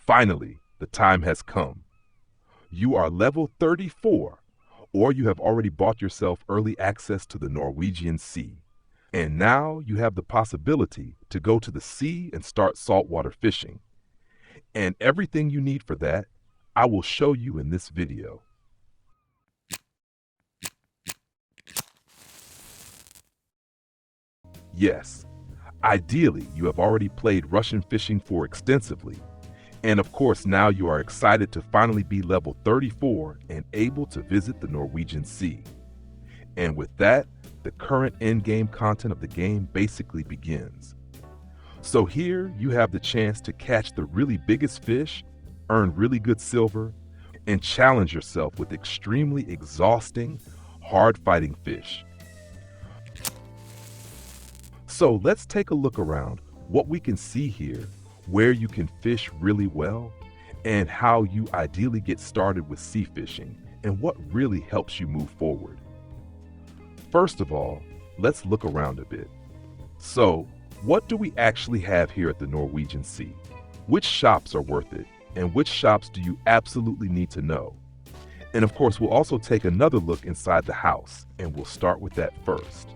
Finally, the time has come. You are level 34, or you have already bought yourself early access to the Norwegian Sea. And now you have the possibility to go to the sea and start saltwater fishing. And everything you need for that, I will show you in this video. Yes, ideally you have already played Russian Fishing 4 extensively, and of course now you are excited to finally be level 34 and able to visit the Norwegian Sea. And with that, the current in-game content of the game basically begins. So here you have the chance to catch the really biggest fish, earn really good silver, and challenge yourself with extremely exhausting, hard-fighting fish. So let's take a look around what we can see here, where you can fish really well, and how you ideally get started with sea fishing, and what really helps you move forward. First of all, let's look around a bit. So, what do we actually have here at the Norwegian Sea? Which shops are worth it, and which shops do you absolutely need to know? And of course, we'll also take another look inside the house, and we'll start with that first.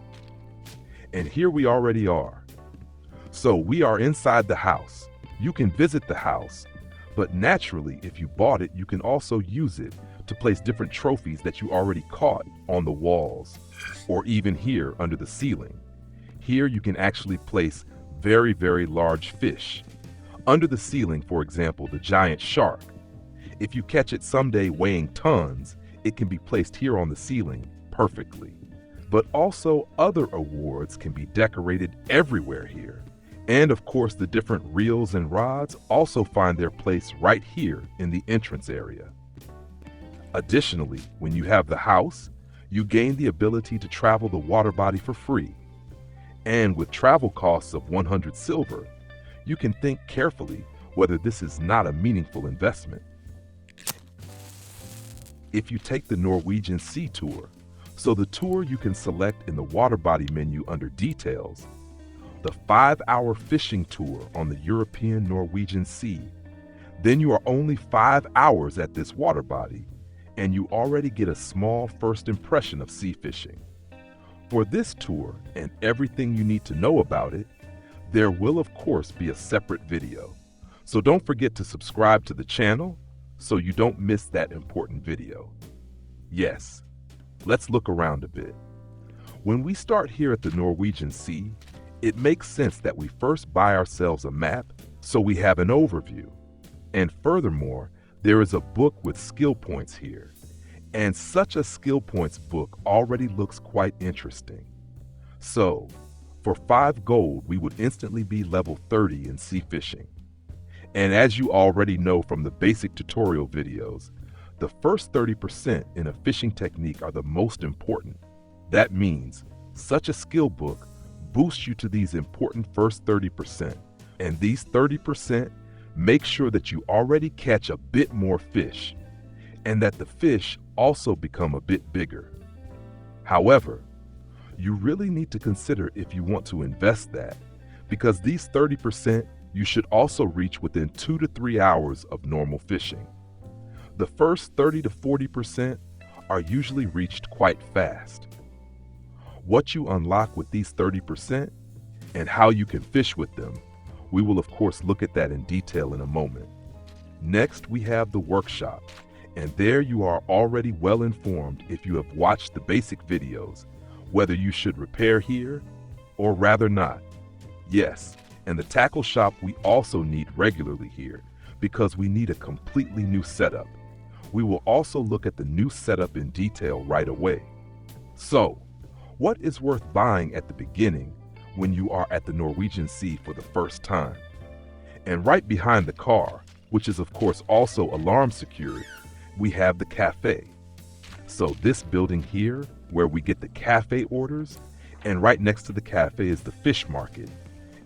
And here we already are. So we are inside the house. You can visit the house, but naturally, if you bought it, you can also use it to place different trophies that you already caught on the walls, or even here under the ceiling. Here you can actually place very, very large fish. Under the ceiling, for example, the giant shark. If you catch it someday weighing tons, it can be placed here on the ceiling perfectly. But also other awards can be decorated everywhere here. And of course, the different reels and rods also find their place right here in the entrance area. Additionally, when you have the house, you gain the ability to travel the water body for free. And with travel costs of 100 silver, you can think carefully whether this is not a meaningful investment. If you take the Norwegian Sea tour, so the tour you can select in the water body menu under details, the 5-hour fishing tour on the European Norwegian Sea, then you are only 5 hours at this water body, and you already get a small first impression of sea fishing. For this tour and everything you need to know about it, there will of course be a separate video. So don't forget to subscribe to the channel so you don't miss that important video. Yes, let's look around a bit. When we start here at the Norwegian Sea, it makes sense that we first buy ourselves a map so we have an overview. And furthermore, there is a book with skill points here. And such a skill points book already looks quite interesting. So, for 5 gold, we would instantly be level 30 in sea fishing. And as you already know from the basic tutorial videos, the first 30% in a fishing technique are the most important. That means such a skill book boosts you to these important first 30%. And these 30% make sure that you already catch a bit more fish, and that the fish also become a bit bigger. However, you really need to consider if you want to invest that, because these 30% you should also reach within 2 to 3 hours of normal fishing. The first 30 to 40% are usually reached quite fast. What you unlock with these 30% and how you can fish with them, we will of course look at that in detail in a moment. Next, we have the workshop, and there you are already well informed if you have watched the basic videos, whether you should repair here or rather not. Yes, and the tackle shop we also need regularly here because we need a completely new setup. We will also look at the new setup in detail right away. So, what is worth buying at the beginning when you are at the Norwegian Sea for the first time? And right behind the car, which is of course also alarm secured, we have the cafe. So this building here, where we get the cafe orders, and right next to the cafe is the fish market.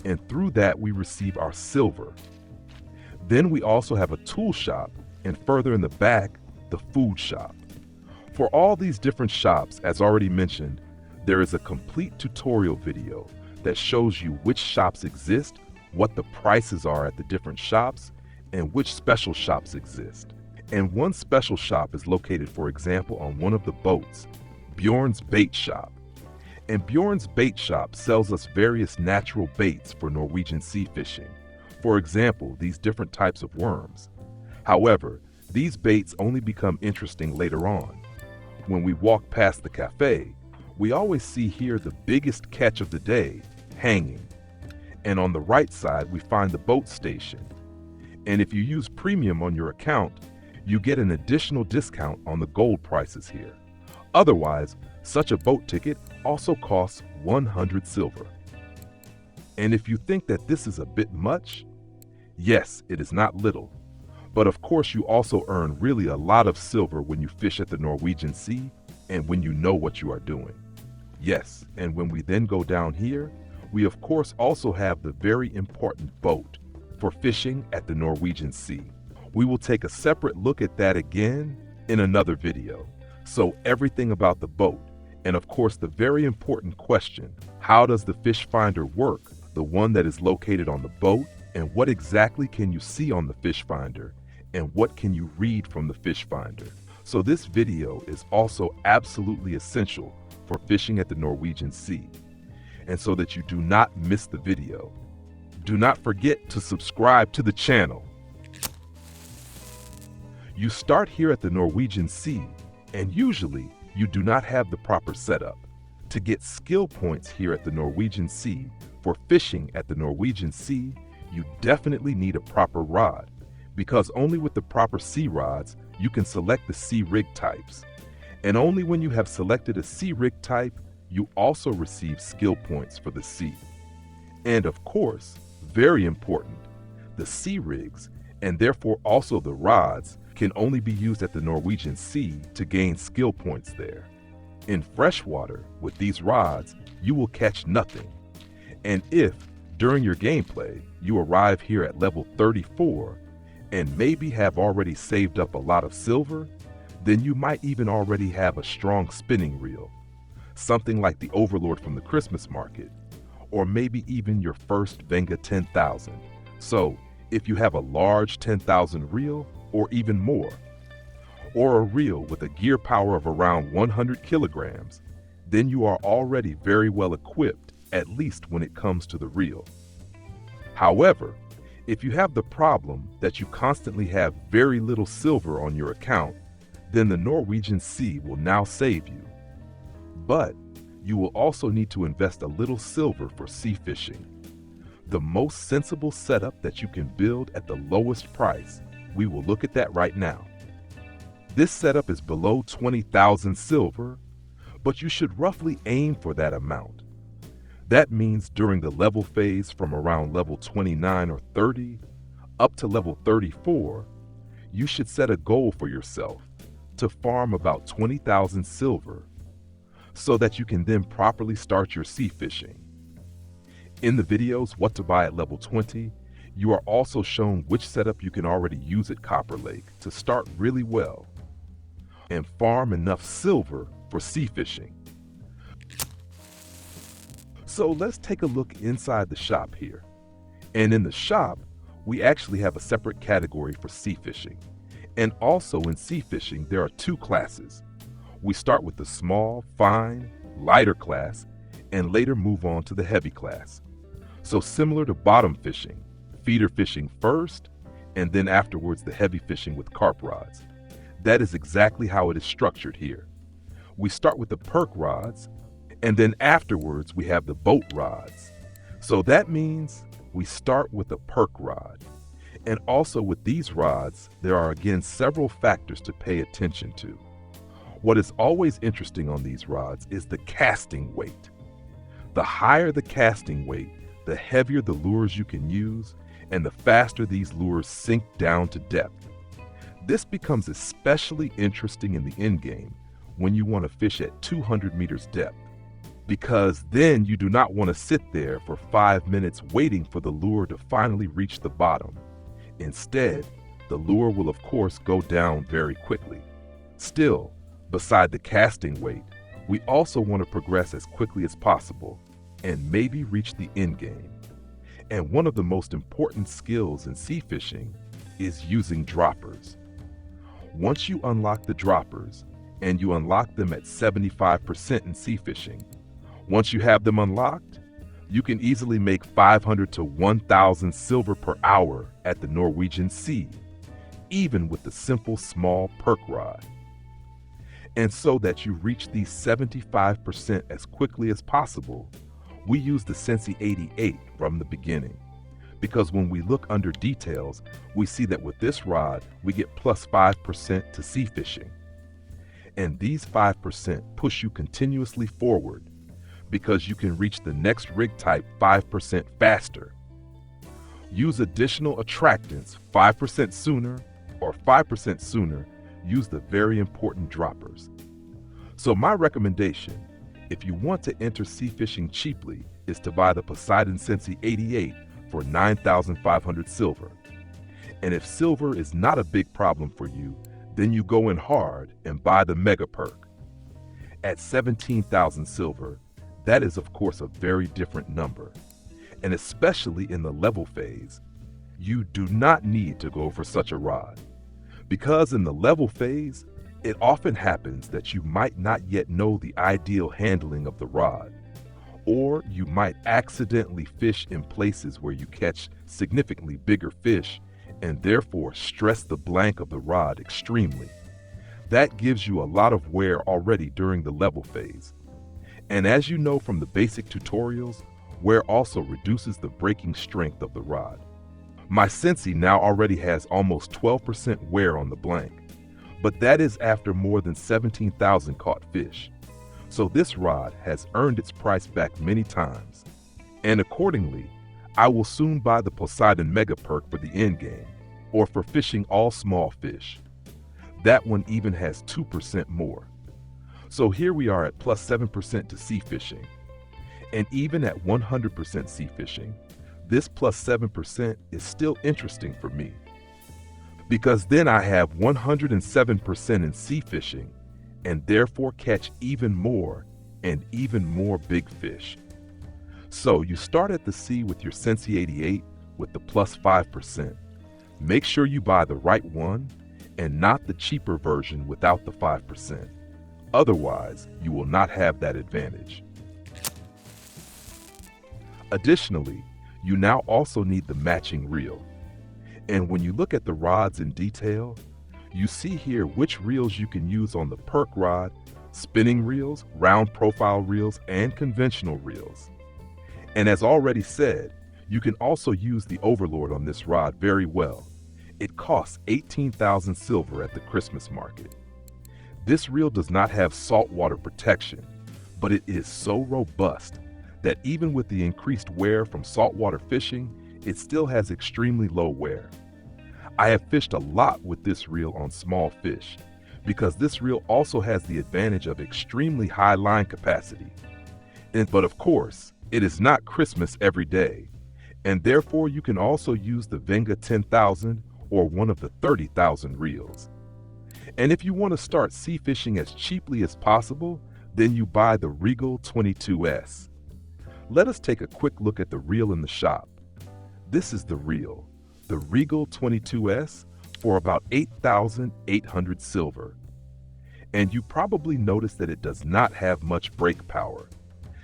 And through that we receive our silver. Then we also have a tool shop, and further in the back, the food shop. For all these different shops, as already mentioned, there is a complete tutorial video that shows you which shops exist, what the prices are at the different shops, and which special shops exist. And one special shop is located, for example, on one of the boats, Bjorn's Bait Shop. And Bjorn's Bait Shop sells us various natural baits for Norwegian sea fishing. For example, these different types of worms. However, these baits only become interesting later on. When we walk past the cafe, we always see here the biggest catch of the day, hanging. And on the right side, we find the boat station. And if you use premium on your account, you get an additional discount on the gold prices here. Otherwise, such a boat ticket also costs 100 silver. And if you think that this is a bit much, yes, it is not little. But of course, you also earn really a lot of silver when you fish at the Norwegian Sea and when you know what you are doing. Yes, and when we then go down here, we of course also have the very important boat for fishing at the Norwegian Sea. We will take a separate look at that again in another video. So everything about the boat, and of course the very important question, how does the fish finder work, the one that is located on the boat, and what exactly can you see on the fish finder, and what can you read from the fish finder? So this video is also absolutely essential for fishing at the Norwegian Sea. And so that you do not miss the video, do not forget to subscribe to the channel. You start here at the Norwegian Sea, and usually you do not have the proper setup. To get skill points here at the Norwegian Sea for fishing at the Norwegian Sea, you definitely need a proper rod, because only with the proper sea rods you can select the sea rig types. And only when you have selected a sea rig type, you also receive skill points for the sea. And of course, very important, the sea rigs, and therefore also the rods, can only be used at the Norwegian Sea to gain skill points there. In freshwater, with these rods, you will catch nothing. And if, during your gameplay, you arrive here at level 34, and maybe have already saved up a lot of silver, then you might even already have a strong spinning reel, something like the Overlord from the Christmas market, or maybe even your first Venga 10,000. So, if you have a large 10,000 reel, or even more, or a reel with a gear power of around 100 kilograms, then you are already very well equipped, at least when it comes to the reel. However, if you have the problem that you constantly have very little silver on your account, then the Norwegian Sea will now save you. But you will also need to invest a little silver for sea fishing. The most sensible setup that you can build at the lowest price, we will look at that right now. This setup is below 20,000 silver, but you should roughly aim for that amount. That means during the level phase from around level 29 or 30 up to level 34, you should set a goal for yourself to farm about 20,000 silver so that you can then properly start your sea fishing. In the videos What to Buy at level 20, you are also shown which setup you can already use at Copper Lake to start really well and farm enough silver for sea fishing. So let's take a look inside the shop here. And in the shop, we actually have a separate category for sea fishing. And also in sea fishing, there are two classes. We start with the small, fine, lighter class, and later move on to the heavy class. So similar to bottom fishing, feeder fishing first, and then afterwards the heavy fishing with carp rods. That is exactly how it is structured here. We start with the perk rods, and then afterwards we have the boat rods. So that means we start with a perk rod. And also with these rods, there are again several factors to pay attention to. What is always interesting on these rods is the casting weight. The higher the casting weight, the heavier the lures you can use, and the faster these lures sink down to depth. This becomes especially interesting in the endgame when you want to fish at 200 meters depth, because then you do not want to sit there for 5 minutes waiting for the lure to finally reach the bottom. Instead, the lure will of course go down very quickly. Still, beside the casting weight, we also want to progress as quickly as possible and maybe reach the end game. And one of the most important skills in sea fishing is using droppers. Once you unlock the droppers, and you unlock them at 75% in sea fishing, once you have them unlocked, you can easily make 500 to 1,000 silver per hour at the Norwegian Sea, even with the simple small perk rod. And so that you reach these 75% as quickly as possible, we use the Sensi 88 from the beginning. Because when we look under details, we see that with this rod, we get plus 5% to sea fishing. And these 5% push you continuously forward because you can reach the next rig type 5% faster. Use additional attractants 5% sooner or 5% sooner. Use the very important droppers. So my recommendation, if you want to enter sea fishing cheaply, is to buy the Poseidon Sensi 88 for 9,500 silver. And if silver is not a big problem for you, then you go in hard and buy the Mega Perk. At 17,000 silver, that is of course a very different number. And especially in the level phase, you do not need to go for such a rod. Because in the level phase, it often happens that you might not yet know the ideal handling of the rod, or you might accidentally fish in places where you catch significantly bigger fish and therefore stress the blank of the rod extremely. That gives you a lot of wear already during the level phase. And as you know from the basic tutorials, wear also reduces the breaking strength of the rod. My Sensi now already has almost 12% wear on the blank, but that is after more than 17,000 caught fish. So this rod has earned its price back many times. And accordingly, I will soon buy the Poseidon Mega Perk for the end game, or for fishing all small fish. That one even has 2% more. So here we are at plus 7% to sea fishing. And even at 100% sea fishing, this plus 7% is still interesting for me. Because then I have 107% in sea fishing, and therefore catch even more and even more big fish. So you start at the sea with your Sensi 88 with the plus 5%. Make sure you buy the right one and not the cheaper version without the 5%. Otherwise, you will not have that advantage. Additionally, you now also need the matching reel. And when you look at the rods in detail, you see here which reels you can use on the perk rod, spinning reels, round profile reels, and conventional reels. And as already said, you can also use the Overlord on this rod very well. It costs 18,000 silver at the Christmas market. This reel does not have saltwater protection, but it is so robust that even with the increased wear from saltwater fishing, it still has extremely low wear. I have fished a lot with this reel on small fish because this reel also has the advantage of extremely high line capacity. But of course, it is not Christmas every day, and therefore you can also use the Venga 10,000 or one of the 30,000 reels. And if you want to start sea fishing as cheaply as possible, then you buy the Regal 22S. Let us take a quick look at the reel in the shop. This is the reel, the Regal 22S, for about 8,800 silver. And you probably noticed that it does not have much brake power.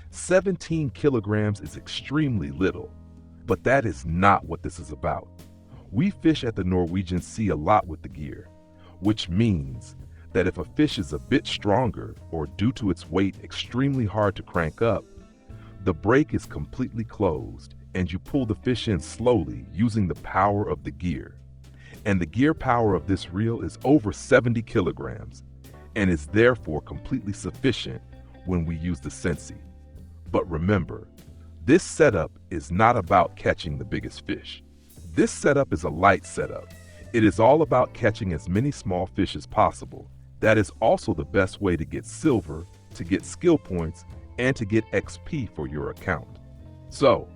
17 kilograms is extremely little, but that is not what this is about. We fish at the Norwegian Sea a lot with the gear, which means that if a fish is a bit stronger or due to its weight extremely hard to crank up, the brake is completely closed and you pull the fish in slowly using the power of the gear. And the gear power of this reel is over 70 kilograms and is therefore completely sufficient when we use the Sensi. But remember, this setup is not about catching the biggest fish. This setup is a light setup. It is all about catching as many small fish as possible. That is also the best way to get silver, to get skill points, and to get XP for your account. So,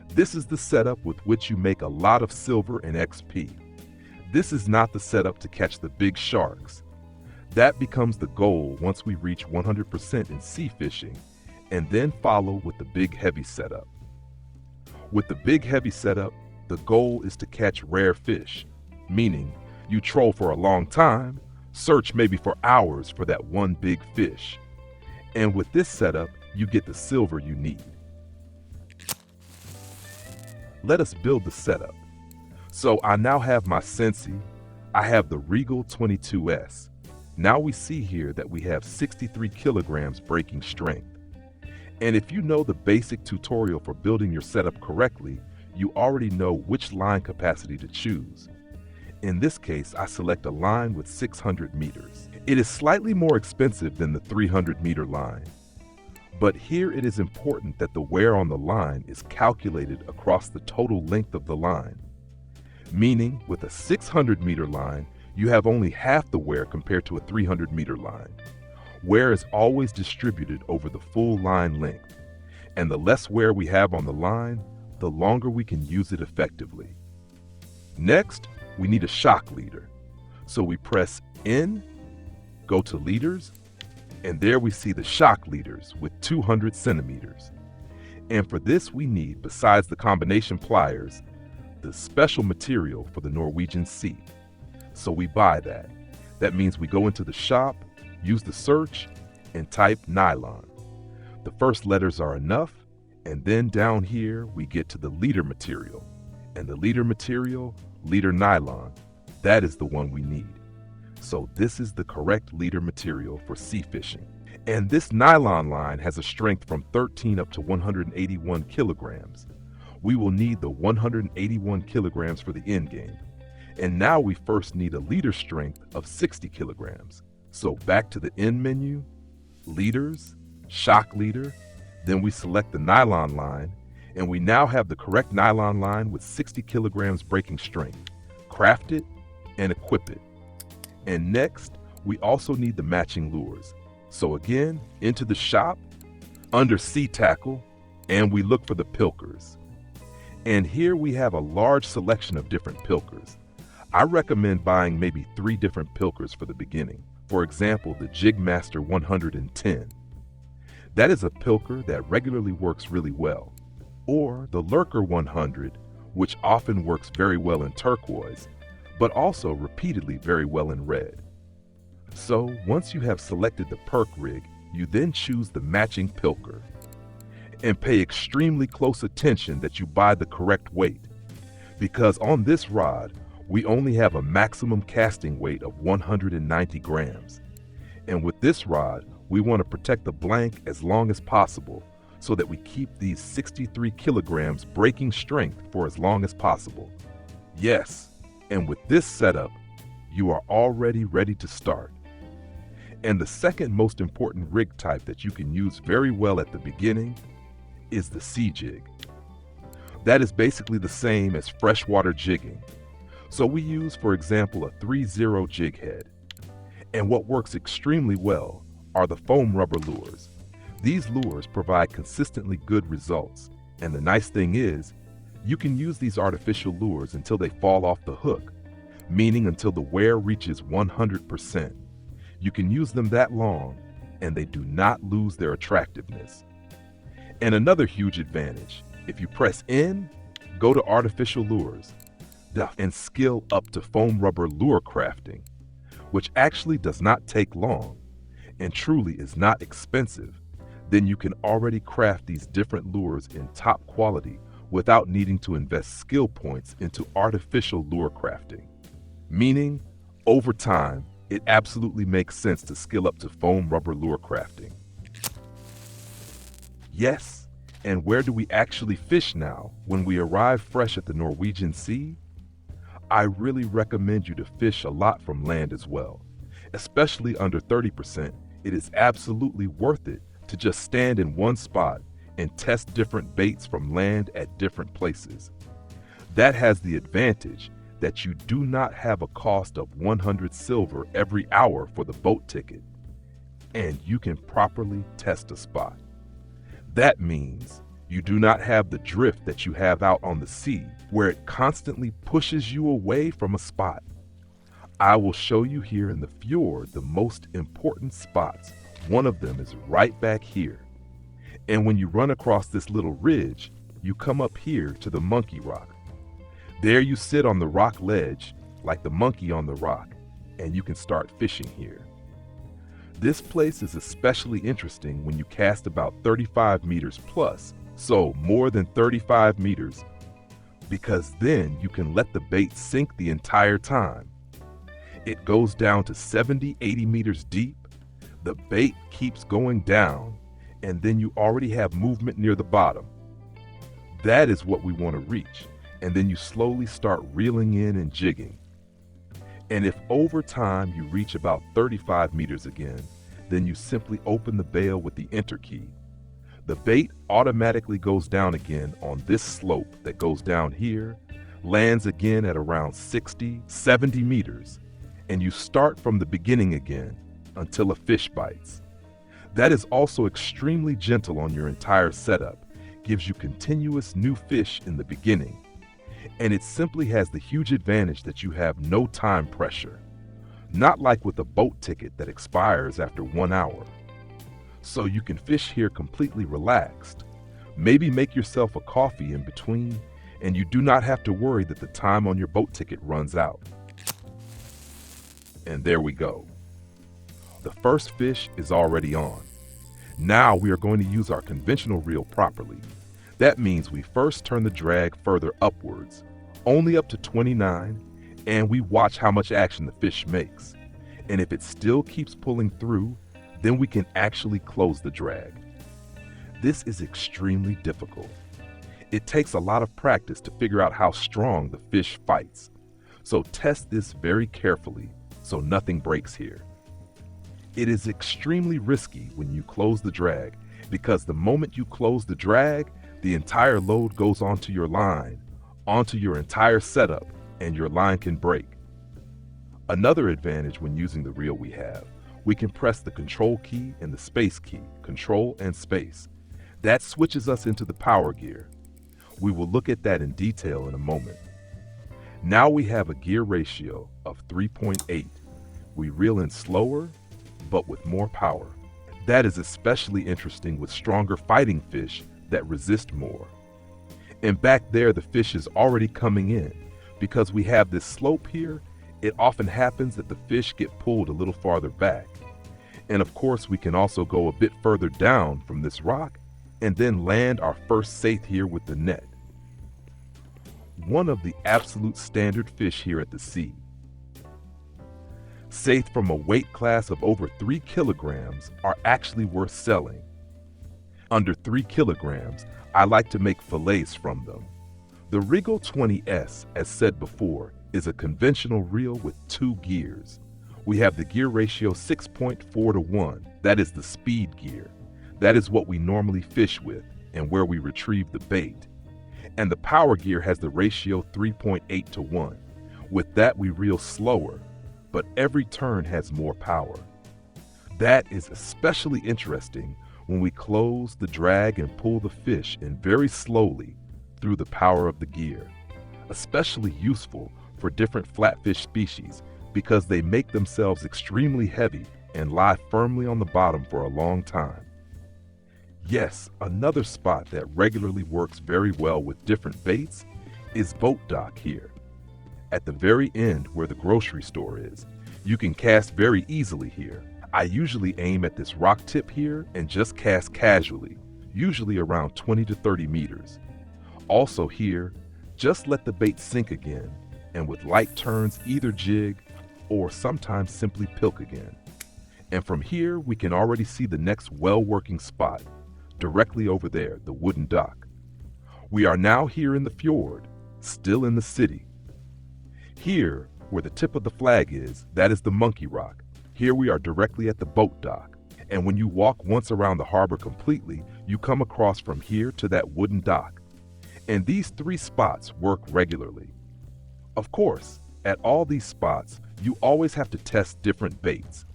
this is the setup with which you make a lot of silver and XP. This is not the setup to catch the big sharks. That becomes the goal once we reach 100% in sea fishing, and then follow with the big heavy setup. With the big heavy setup, the goal is to catch rare fish, meaning you troll for a long time, search maybe for hours for that one big fish. And with this setup, you get the silver you need. Let us build the setup. So I now have my Sensi, I have the Regal 22S. Now we see here that we have 63 kilograms breaking strength. And if you know the basic tutorial for building your setup correctly, you already know which line capacity to choose. In this case, I select a line with 600 meters. It is slightly more expensive than the 300-meter line. But here it is important that the wear on the line is calculated across the total length of the line. Meaning, with a 600-meter line, you have only half the wear compared to a 300-meter line. Wear is always distributed over the full line length, and the less wear we have on the line, the longer we can use it effectively. Next, we need a shock leader. So we press N, go to leaders, and there we see the shock leaders with 200 centimeters. And for this we need, besides the combination pliers, the special material for the Norwegian Sea. So we buy that. That means we go into the shop, use the search, and type nylon. The first letters are enough, and then down here we get to the leader material. And the leader material, leader nylon, that is the one we need. So this is the correct leader material for sea fishing. And this nylon line has a strength from 13 up to 181 kilograms. We will need the 181 kilograms for the end game. And now we first need a leader strength of 60 kilograms. So back to the end menu, leaders, shock leader, then we select the nylon line, and we now have the correct nylon line with 60 kilograms breaking strength. Craft it and equip it. And next, we also need the matching lures. So again, into the shop, under sea tackle, and we look for the pilkers. And here we have a large selection of different pilkers. I recommend buying maybe 3 different pilkers for the beginning. For example, the Jigmaster 110. That is a pilker that regularly works really well. Or the Lurker 100, which often works very well in turquoise, but also repeatedly very well in red. So once you have selected the perk rig, you then choose the matching pilker. And pay extremely close attention that you buy the correct weight, because on this rod, we only have a maximum casting weight of 190 grams. And with this rod, we want to protect the blank as long as possible so that we keep these 63 kilograms breaking strength for as long as possible. Yes, and with this setup, you are already ready to start. And the second most important rig type that you can use very well at the beginning is the sea jig. That is basically the same as freshwater jigging. So we use, for example, a 3-0 jig head. And what works extremely well are the foam rubber lures. These lures provide consistently good results. And the nice thing is, you can use these artificial lures until they fall off the hook, meaning until the wear reaches 100%. You can use them that long, and they do not lose their attractiveness. And another huge advantage, if you press N, go to artificial lures, and skill up to foam rubber lure crafting, which actually does not take long and truly is not expensive, then you can already craft these different lures in top quality without needing to invest skill points into artificial lure crafting. Meaning, over time, it absolutely makes sense to skill up to foam rubber lure crafting. Yes, and where do we actually fish now when we arrive fresh at the Norwegian Sea? I really recommend you to fish a lot from land as well. Especially under 30%, it is absolutely worth it to just stand in one spot and test different baits from land at different places. That has the advantage that you do not have a cost of 100 silver every hour for the boat ticket, and you can properly test a spot. That means you do not have the drift that you have out on the sea, where it constantly pushes you away from a spot. I will show you here in the fjord the most important spots. One of them is right back here. And when you run across this little ridge, you come up here to the monkey rock. There you sit on the rock ledge, like the monkey on the rock, and you can start fishing here. This place is especially interesting when you cast about 35 meters plus, so more than 35 meters, because then you can let the bait sink the entire time. It goes down to 70, 80 meters deep, the bait keeps going down, and then you already have movement near the bottom. That is what we want to reach, and then you slowly start reeling in and jigging. And if over time you reach about 35 meters again, then you simply open the bail with the enter key. The bait automatically goes down again on this slope that goes down here, lands again at around 60, 70 meters, and you start from the beginning again until a fish bites. That is also extremely gentle on your entire setup, gives you continuous new fish in the beginning, and it simply has the huge advantage that you have no time pressure, not like with a boat ticket that expires after 1 hour. So you can fish here completely relaxed, maybe make yourself a coffee in between, and you do not have to worry that the time on your boat ticket runs out. And there we go. The first fish is already on. Now we are going to use our conventional reel properly. That means we first turn the drag further upwards, only up to 29, and we watch how much action the fish makes. And if it still keeps pulling through, then we can actually close the drag. This is extremely difficult. It takes a lot of practice to figure out how strong the fish fights. So test this very carefully so nothing breaks here. It is extremely risky when you close the drag, because the moment you close the drag, the entire load goes onto your line, onto your entire setup, and your line can break. Another advantage when using the reel we can press the control key and the space key, control and space. That switches us into the power gear. We will look at that in detail in a moment. Now we have a gear ratio of 3.8. We reel in slower, but with more power. That is especially interesting with stronger fighting fish that resist more. And back there, the fish is already coming in. Because we have this slope here, it often happens that the fish get pulled a little farther back. And of course, we can also go a bit further down from this rock and then land our first saithe here with the net. One of the absolute standard fish here at the sea. Saithe from a weight class of over 3 kilograms are actually worth selling. Under 3 kilograms, I like to make fillets from them. The Regal 20S, as said before, is a conventional reel with 2 gears. We have the gear ratio 6.4 to 1. That is the speed gear. That is what we normally fish with and where we retrieve the bait. And the power gear has the ratio 3.8 to 1. With that, we reel slower, but every turn has more power. That is especially interesting when we close the drag and pull the fish in very slowly through the power of the gear. Especially useful for different flatfish species because they make themselves extremely heavy and lie firmly on the bottom for a long time. Yes, another spot that regularly works very well with different baits is boat dock here. At the very end where the grocery store is, you can cast very easily here. I usually aim at this rock tip here and just cast casually, usually around 20 to 30 meters. Also here, just let the bait sink again, and with light turns either jig or sometimes simply pilk again. And from here, we can already see the next well-working spot, directly over there, the wooden dock. We are now here in the fjord, still in the city. Here, where the tip of the flag is, that is the monkey rock. Here we are directly at the boat dock. And when you walk once around the harbor completely, you come across from here to that wooden dock. And these 3 spots work regularly. Of course, at all these spots, you always have to test different baits.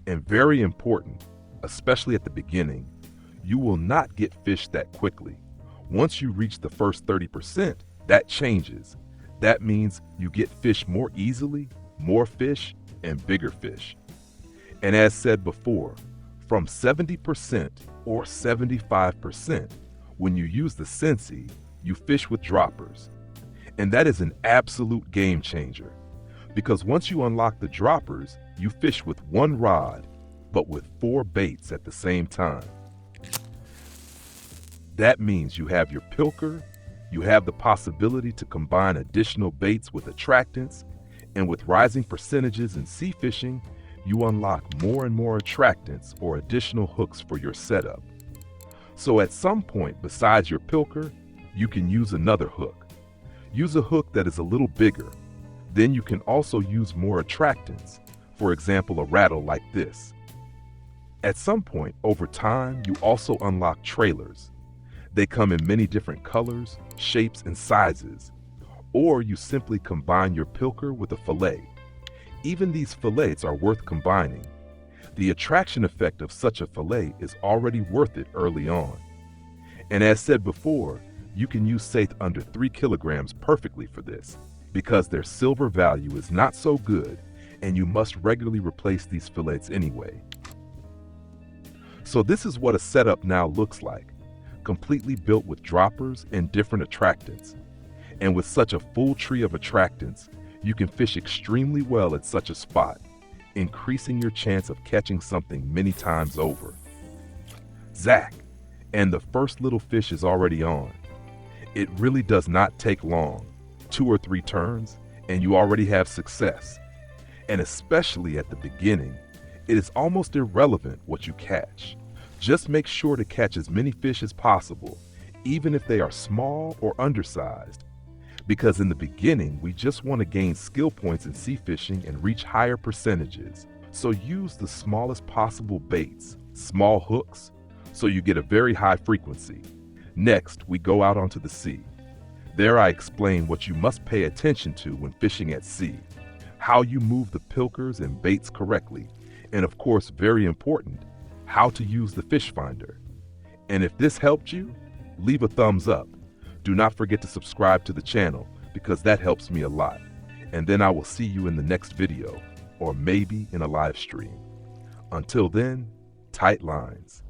And very important, especially at the beginning, you will not get fish that quickly. Once you reach the first 30%, that changes. That means you get fish more easily, more fish, and bigger fish. And as said before, from 70% or 75%, when you use the Sensi, you fish with droppers. And that is an absolute game changer. Because once you unlock the droppers, you fish with one rod, but with 4 baits at the same time. That means you have your pilker, you have the possibility to combine additional baits with attractants, and with rising percentages in sea fishing, you unlock more and more attractants or additional hooks for your setup. So at some point, besides your pilker, you can use another hook. Use a hook that is a little bigger. Then you can also use more attractants, for example, a rattle like this. At some point, over time, you also unlock trailers. They come in many different colors, shapes, and sizes. Or you simply combine your pilker with a fillet. Even these fillets are worth combining. The attraction effect of such a fillet is already worth it early on. And as said before, you can use saithe under 3 kilograms perfectly for this, because their silver value is not so good, and you must regularly replace these fillets anyway. So this is what a setup now looks like, completely built with droppers and different attractants. And with such a full tree of attractants, you can fish extremely well at such a spot, increasing your chance of catching something many times over. Zach, and the first little fish is already on. It really does not take long, 2 or 3 turns, and you already have success. And especially at the beginning, it is almost irrelevant what you catch. Just make sure to catch as many fish as possible, even if they are small or undersized. Because in the beginning, we just want to gain skill points in sea fishing and reach higher percentages. So use the smallest possible baits, small hooks, so you get a very high frequency. Next, we go out onto the sea. There I explain what you must pay attention to when fishing at sea, how you move the pilkers and baits correctly, and of course, very important, how to use the fish finder. And if this helped you, leave a thumbs up. Do not forget to subscribe to the channel because that helps me a lot. And then I will see you in the next video, or maybe in a live stream. Until then, tight lines.